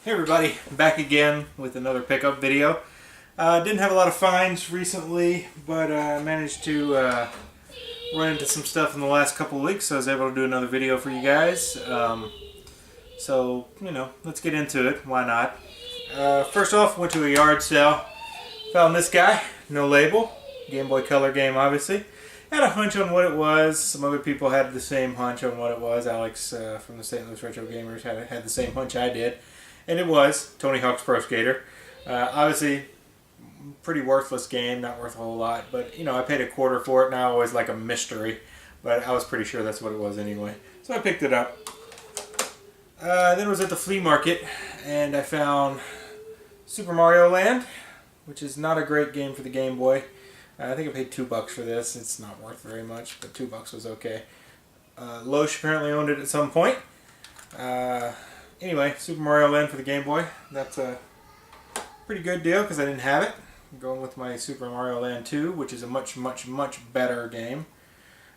Hey everybody, back again with another pickup video. Didn't have a lot of finds recently, but I managed to run into some stuff in the last couple of weeks, so I was able to do another video for you guys. So, let's get into it. Why not? First off, went to a yard sale. Found this guy, no label. Game Boy Color game, obviously. Had a hunch on what it was. Some other people had the same hunch on what it was. Alex from the St. Louis Retro Gamers had the same hunch I did. And it was Tony Hawk's Pro Skater. Obviously, pretty worthless game, not worth a whole lot. But, I paid $1 for it, and I always like a mystery. But I was pretty sure that's what it was anyway. So I picked it up. Then I was at the flea market, and I found Super Mario Land, which is not a great game for the Game Boy. I think I paid $2 for this. It's not worth very much, but $2 was okay. Loesch apparently owned it at some point. Anyway, Super Mario Land for the Game Boy. That's a pretty good deal because I didn't have it. I'm going with my Super Mario Land 2, which is a much, much, much better game.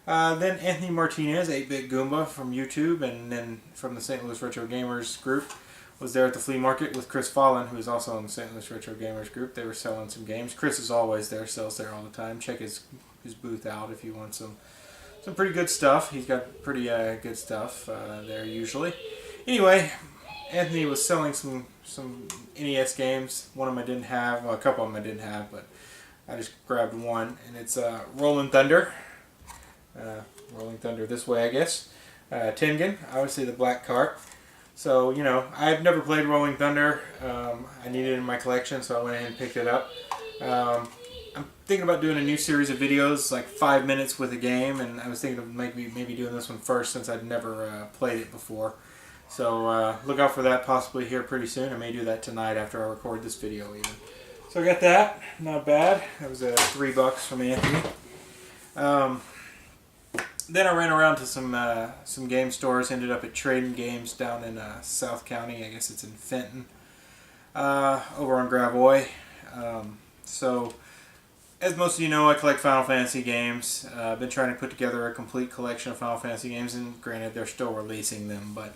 Then Anthony Martinez, 8-Bit Goomba from YouTube, and then from the St. Louis Retro Gamers group, was there at the flea market with Chris Fallon, who is also in the St. Louis Retro Gamers group. They were selling some games. Chris is always there, sells there all the time. Check his booth out if you want some pretty good stuff. He's got pretty good stuff there usually. Anyway, Anthony was selling some NES games. One of them I didn't have. Well, a couple of them I didn't have, but I just grabbed one, and it's Rolling Thunder. Rolling Thunder this way, I guess. Tengen, obviously the black cart. So, I've never played Rolling Thunder. I needed it in my collection, so I went ahead and picked it up. I'm thinking about doing a new series of videos, like 5 minutes with a game, and I was thinking of maybe doing this one first since I've never played it before. So look out for that possibly here pretty soon. I may do that tonight after I record this video even. So I got that. Not bad. That was $3 from Anthony. Then I ran around to some game stores. Ended up at Trading Games down in South County. I guess it's in Fenton. Over on Gravois. So as most of you know, I collect Final Fantasy games. I've been trying to put together a complete collection of Final Fantasy games, and granted they're still releasing them, but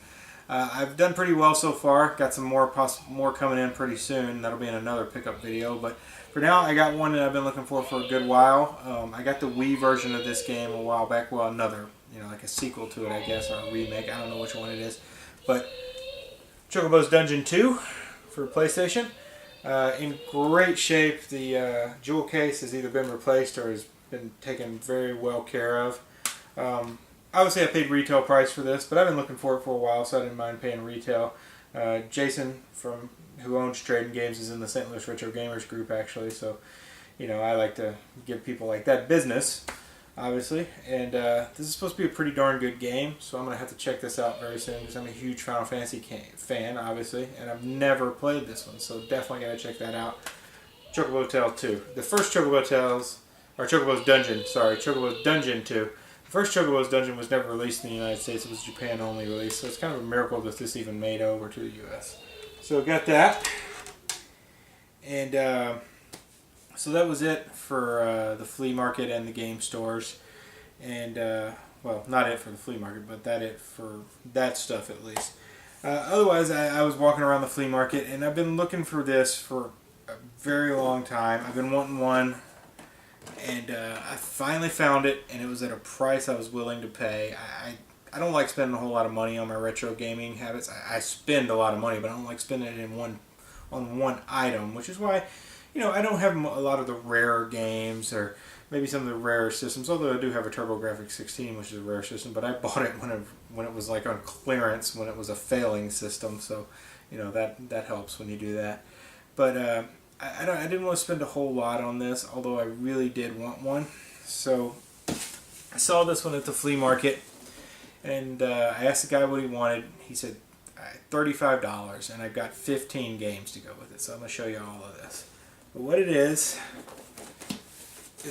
I've done pretty well so far. Got some more coming in pretty soon. That'll be in another pickup video. But for now, I got one that I've been looking for a good while. I got the Wii version of this game a while back. Well, another, like a sequel to it, I guess, or a remake. I don't know which one it is. But Chocobo's Dungeon 2 for PlayStation. In great shape. The jewel case has either been replaced or has been taken very well care of. Obviously, I paid retail price for this, but I've been looking for it for a while, so I didn't mind paying retail. Jason, who owns Trading Games, is in the St. Louis Retro Gamers group, actually, so, I like to give people like that business, obviously. And this is supposed to be a pretty darn good game, so I'm going to have to check this out very soon, because I'm a huge Final Fantasy fan, obviously, and I've never played this one, so definitely got to check that out. Chocobo Tale 2. The first Chocobo's Dungeon 2. The first Chocobo's Dungeon was never released in the United States. It was Japan only release, so it's kind of a miracle that this even made over to the U.S. So got that. And so that was it for the flea market and the game stores. And, well, not it for the flea market, but it for that stuff at least. Otherwise, I was walking around the flea market, and I've been looking for this for a very long time. I've been wanting one. And I finally found it, and it was at a price I was willing to pay. I don't like spending a whole lot of money on my retro gaming habits. I spend a lot of money, but I don't like spending it on one item, which is why, I don't have a lot of the rarer games or maybe some of the rarer systems, although I do have a TurboGrafx 16, which is a rare system, but I bought it when it was like on clearance, when it was a failing system, so, that helps when you do that. But I didn't want to spend a whole lot on this, although I really did want one. So I saw this one at the flea market, and I asked the guy what he wanted. He said $35, and I've got 15 games to go with it, so I'm going to show you all of this. But what it is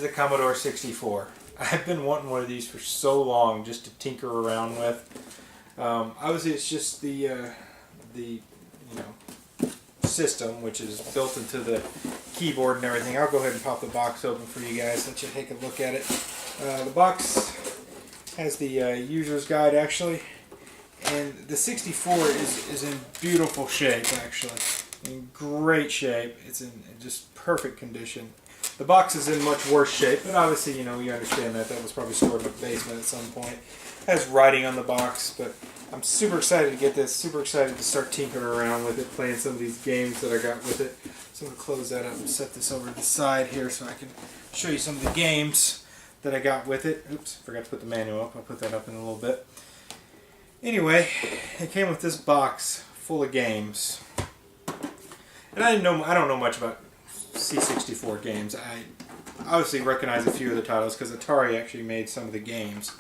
a Commodore 64. I've been wanting one of these for so long just to tinker around with. Obviously, it's just the system, which is built into the keyboard and everything. I'll go ahead and pop the box open for you guys, let you take a look at it. The box has the user's guide, actually, And the 64 is in beautiful shape, actually. In great shape. It's in just perfect condition. The box is in much worse shape, but obviously, you know, you understand that. That was probably stored in the basement at some point. It has writing on the box, but I'm super excited to get this. Super excited to start tinkering around with it, playing some of these games that I got with it. So I'm going to close that up and set this over to the side here so I can show you some of the games that I got with it. Oops, forgot to put the manual up. I'll put that up in a little bit. Anyway, it came with this box full of games. And I don't know much about C64 games. I obviously recognize a few of the titles because Atari actually made some of the games.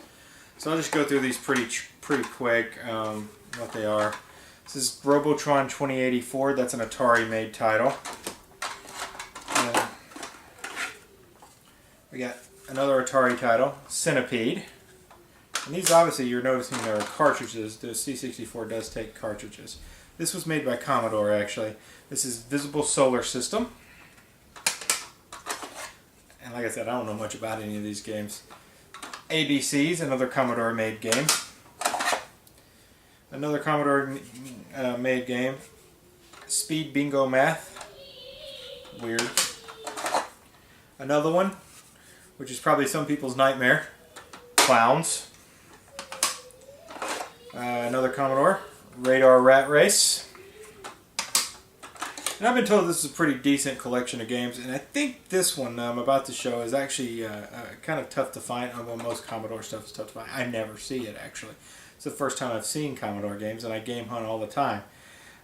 So I'll just go through these pretty quick, what they are. This is Robotron 2084. That's an Atari-made title. We got another Atari title, Centipede. And these, obviously, you're noticing there are cartridges. The C64 does take cartridges. This was made by Commodore, actually. This is Visible Solar System. And like I said, I don't know much about any of these games. ABCs, another Commodore-made game. Another Commodore-made game. Speed Bingo Math. Weird. Another one, which is probably some people's nightmare. Clowns. Another Commodore, Radar Rat Race. And I've been told this is a pretty decent collection of games, and I think this one I'm about to show is actually kind of tough to find, although most Commodore stuff is tough to find. I never see it, actually. It's the first time I've seen Commodore games, and I game hunt all the time.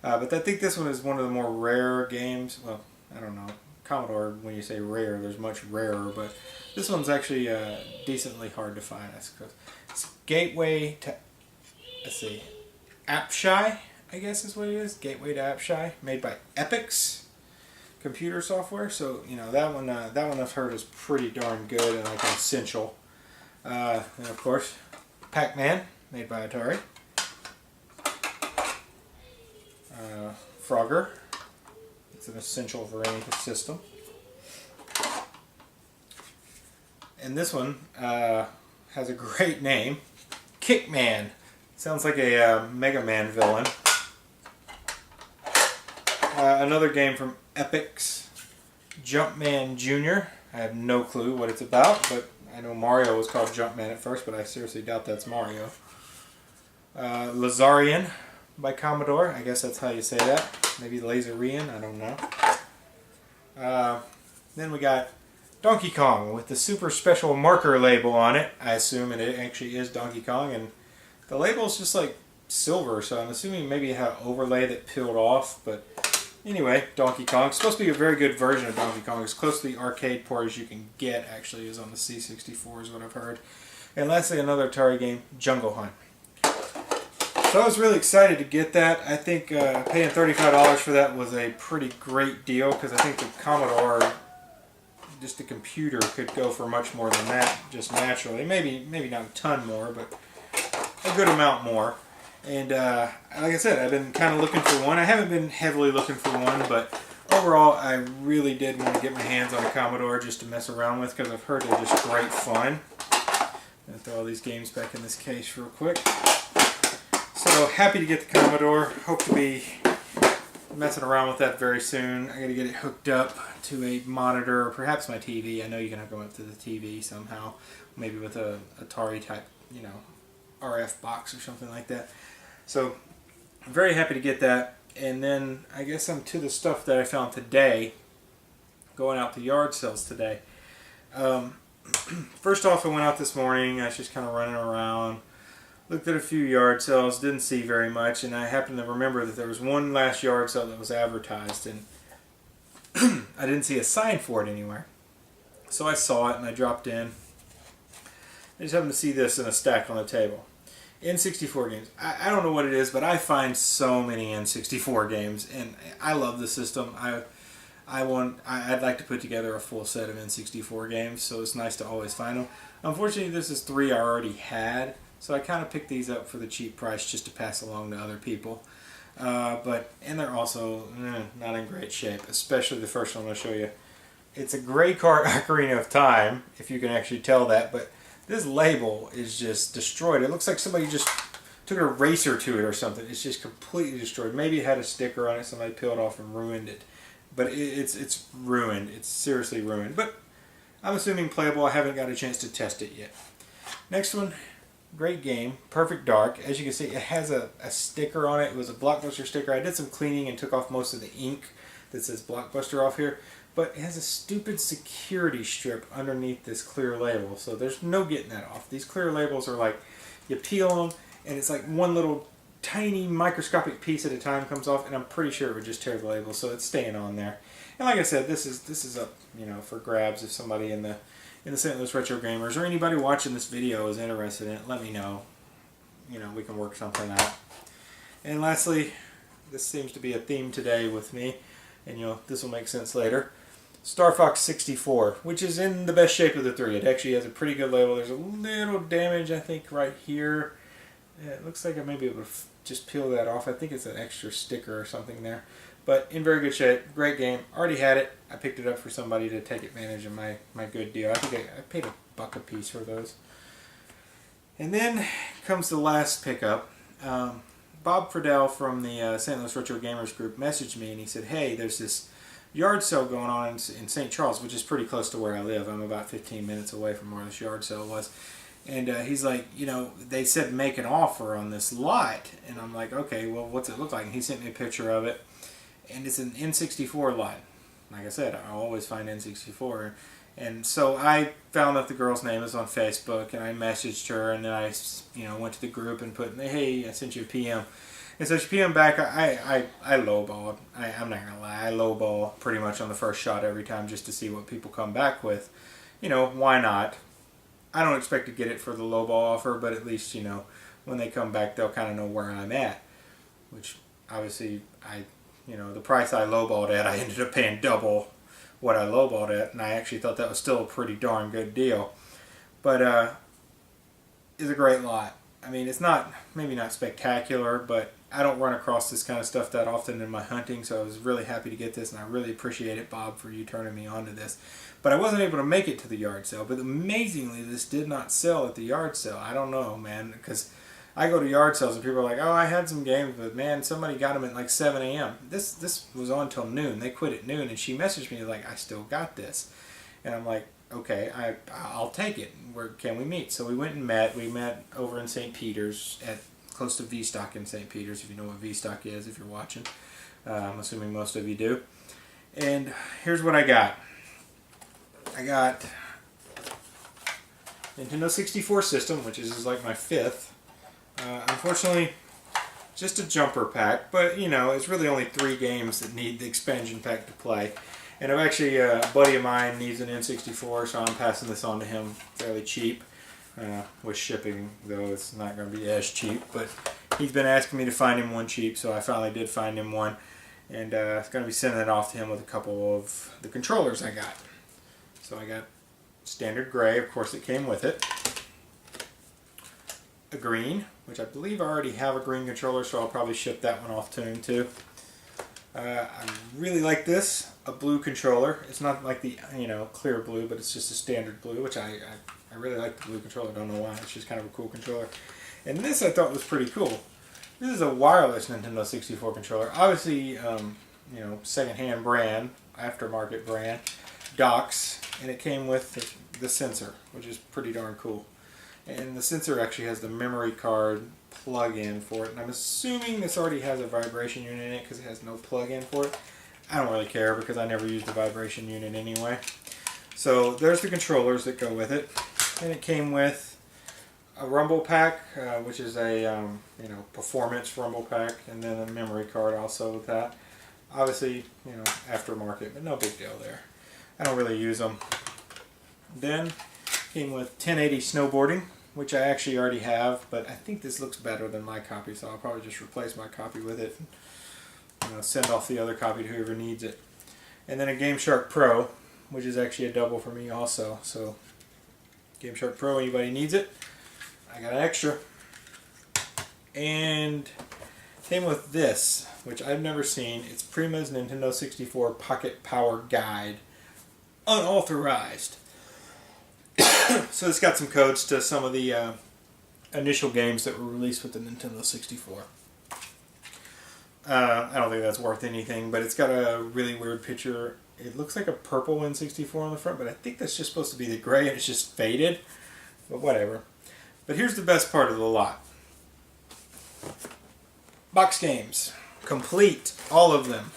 But I think this one is one of the more rare games. Well, I don't know. Commodore, when you say rare, there's much rarer, but this one's actually decently hard to find, I suppose. It's Gateway to, let's see, Apshai, I guess is what it is. Gateway to Apshai, made by Epix computer software. So, you know, that one I've heard is pretty darn good and like essential. And of course, Pac-Man, made by Atari. Frogger. It's an essential for any system. And this one has a great name, Kickman. Sounds like a Mega Man villain. Another game from Epix, Jumpman Jr. I have no clue what it's about, but I know Mario was called Jumpman at first, but I seriously doubt that's Mario. Lazarian by Commodore. I guess that's how you say that. Maybe Laserian, I don't know. Then we got Donkey Kong with the super special marker label on it. I assume it actually is Donkey Kong, and the label is just like silver, so I'm assuming maybe it had an overlay that peeled off, but anyway, Donkey Kong. It's supposed to be a very good version of Donkey Kong. As close to the arcade port as you can get, actually, is on the C64 is what I've heard. And lastly, another Atari game, Jungle Hunt. So I was really excited to get that. I think paying $35 for that was a pretty great deal, because I think the Commodore, just the computer, could go for much more than that, just naturally. Maybe not a ton more, but a good amount more. And like I said, I've been kind of looking for one. I haven't been heavily looking for one, but overall, I really did want to get my hands on a Commodore just to mess around with, because I've heard they're just great fun. I'm going to throw all these games back in this case real quick. So happy to get the Commodore. Hope to be messing around with that very soon. I got to get it hooked up to a monitor, or perhaps my TV. I know you can hook them up to the TV somehow, maybe with a Atari type, you know, RF box or something like that. So I'm very happy to get that. And then I guess I'm to the stuff that I found today, going out to yard sales today. First off, I went out this morning. I was just kind of running around. Looked at a few yard sales, didn't see very much, and I happened to remember that there was one last yard sale that was advertised, and I didn't see a sign for it anywhere. So I saw it, and I dropped in. I just happened to see this in a stack on the table. N64 games. I don't know what it is, but I find so many N64 games, and I love the system. I'd like to put together a full set of N64 games, so it's nice to always find them. Unfortunately, this is 3 I already had. So I kind of picked these up for the cheap price just to pass along to other people. And they're also not in great shape, especially the first one I'll show you. It's a Grey Cart Ocarina of Time, if you can actually tell that, but this label is just destroyed. It looks like somebody just took an eraser to it or something. It's just completely destroyed. Maybe it had a sticker on it, somebody peeled off and ruined it. But it's ruined. It's seriously ruined. But I'm assuming playable. I haven't got a chance to test it yet. Next one, great game, Perfect Dark. As you can see, it has a sticker on it. It was a Blockbuster sticker. I did some cleaning and took off most of the ink that says Blockbuster off here. But it has a stupid security strip underneath this clear label. So there's no getting that off. These clear labels are like, you peel them, and it's like one little tiny microscopic piece at a time comes off, and I'm pretty sure it would just tear the label, so it's staying on there. And like I said, this is up, for grabs if somebody in the St. Louis Retro Gamers or anybody watching this video is interested in it. Let me know. We can work something out. And lastly, this seems to be a theme today with me, and this will make sense later. Star Fox 64, which is in the best shape of the three. It actually has a pretty good label. There's a little damage, I think, right here. It looks like I may be able to just peel that off. I think it's an extra sticker or something there. But in very good shape. Great game. Already had it. I picked it up for somebody to take advantage of my good deal. I think I paid $1 a piece for those. And then comes the last pickup. Bob Friedel from the St. Louis Retro Gamers group messaged me and he said, hey, there's this yard sale going on in St. Charles, which is pretty close to where I live. I'm about 15 minutes away from where this yard sale was. And he's like, they said make an offer on this lot. And I'm like, okay, well, what's it look like? And he sent me a picture of it. And it's an N64 lot. Like I said, I always find N64. And so I found out the girl's name is on Facebook, and I messaged her, and then I, went to the group and put, hey, I sent you a PM. And so she PM'd back. I lowballed. I'm not going to lie. I lowball pretty much on the first shot every time just to see what people come back with. Why not? I don't expect to get it for the lowball offer, but at least, when they come back, they'll kind of know where I'm at. Which, obviously, the price I lowballed at, I ended up paying double what I lowballed at, and I actually thought that was still a pretty darn good deal. But, it's a great lot. I mean, it's maybe not spectacular, but I don't run across this kind of stuff that often in my hunting, so I was really happy to get this, and I really appreciate it, Bob, for you turning me on to this. But I wasn't able to make it to the yard sale, but amazingly, this did not sell at the yard sale. I don't know, man, because I go to yard sales, and people are like, oh, I had some games, but man, somebody got them at like 7 a.m. This was on till noon. They quit at noon, and she messaged me like, I still got this. And I'm like, okay, I'll take it. Where can we meet? So we went and met. We met over in St. Peter's, close to V-Stock in St. Peter's, if you know what V-Stock is, if you're watching. I'm assuming most of you do. And here's what I got. I got Nintendo 64 system, which is like my fifth. Unfortunately, just a jumper pack, but it's really only 3 games that need the expansion pack to play. And I've actually, a buddy of mine needs an N64, so I'm passing this on to him fairly cheap. With shipping, though, it's not going to be as cheap, but he's been asking me to find him one cheap, so I finally did find him one. And I'm going to be sending it off to him with a couple of the controllers I got. So I got standard gray, of course it came with it. A green, which I believe I already have a green controller, so I'll probably ship that one off to him too. I really like this, a blue controller. It's not like the clear blue, but it's just a standard blue, which I really like the blue controller. I don't know why. It's just kind of a cool controller. And this I thought was pretty cool. This is a wireless Nintendo 64 controller. Obviously, secondhand brand, aftermarket brand, docks, and it came with the sensor, which is pretty darn cool. And the sensor actually has the memory card plug-in for it. And I'm assuming this already has a vibration unit in it because it has no plug-in for it. I don't really care because I never used the vibration unit anyway. So there's the controllers that go with it. And it came with a rumble pack, which is a performance rumble pack, and then a memory card also with that. Obviously, aftermarket, but no big deal there. I don't really use them. Then came with 1080 snowboarding, which I actually already have, but I think this looks better than my copy, so I'll probably just replace my copy with it and send off the other copy to whoever needs it. And then a GameShark Pro, which is actually a double for me also. So GameShark Pro, anybody needs it, I got an extra. And came with this, which I've never seen. It's Prima's Nintendo 64 Pocket Power Guide, unauthorized. So it's got some codes to some of the initial games that were released with the Nintendo 64. I don't think that's worth anything, but it's got a really weird picture. It looks like a purple N64 on the front, but I think that's just supposed to be the gray, and it's just faded. But whatever. But here's the best part of the lot. Box games. Complete. All of them.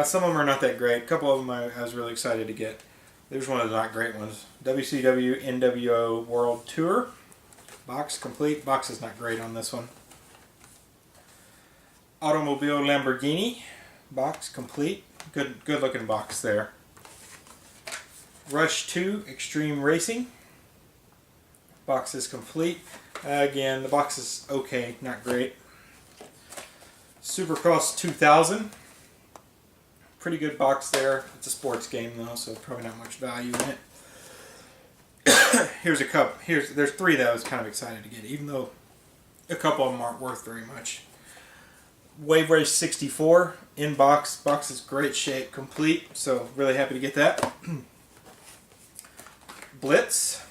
Some of them are not that great. A couple of them I was really excited to get. There's one of the not great ones. WCW NWO World Tour. Box complete. Box is not great on this one. Automobile Lamborghini. Box complete. Good looking box there. Rush 2 Extreme Racing. Box is complete. Again, the box is okay, not great. Supercross 2000. Pretty good box there. It's a sports game though, so probably not much value in it. Here's a cup. There's 3 that I was kind of excited to get, even though a couple of them aren't worth very much. Wave Race 64 in box. Box is great shape, complete. So really happy to get that. Blitz,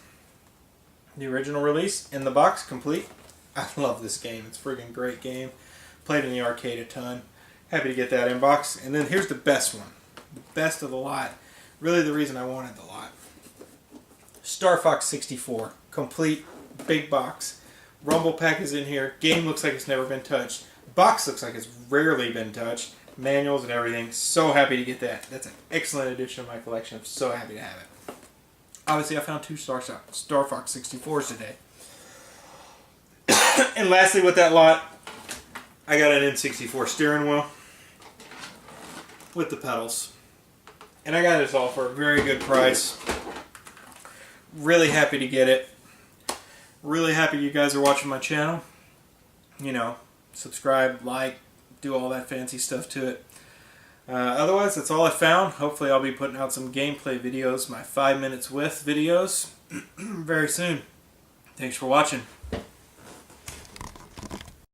the original release in the box, complete. I love this game. It's a friggin' great game. Played in the arcade a ton. Happy to get that in box. And then here's the best one. The best of the lot. Really the reason I wanted the lot. Star Fox 64. Complete. Big box. Rumble pack is in here. Game looks like it's never been touched. Box looks like it's rarely been touched. Manuals and everything. So happy to get that. That's an excellent addition to my collection. I'm so happy to have it. Obviously I found 2 Star Fox 64s today. And lastly with that lot, I got an N64 steering wheel with the pedals. And I got this all for a very good price. Really happy to get it. Really happy you guys are watching my channel. You know, subscribe, like, do all that fancy stuff to it. Otherwise, that's all I found. Hopefully I'll be putting out some gameplay videos, my 5 minutes with videos, very soon. Thanks for watching.